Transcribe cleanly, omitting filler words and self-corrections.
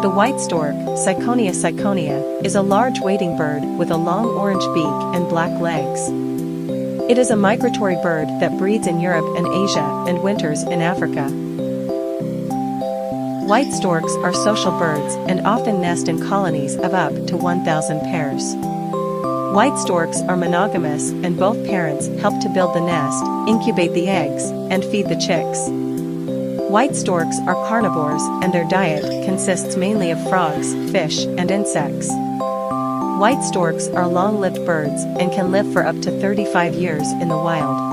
The white stork, Ciconia ciconia, is a large wading bird with a long orange beak and black legs. It is a migratory bird that breeds in Europe and Asia and winters in Africa. White storks are social birds and often nest in colonies of up to 1,000 pairs. White storks are monogamous and both parents help to build the nest, incubate the eggs, and feed the chicks. White storks are carnivores and their diet consists mainly of frogs, fish, and insects. White storks are long-lived birds and can live for up to 35 years in the wild.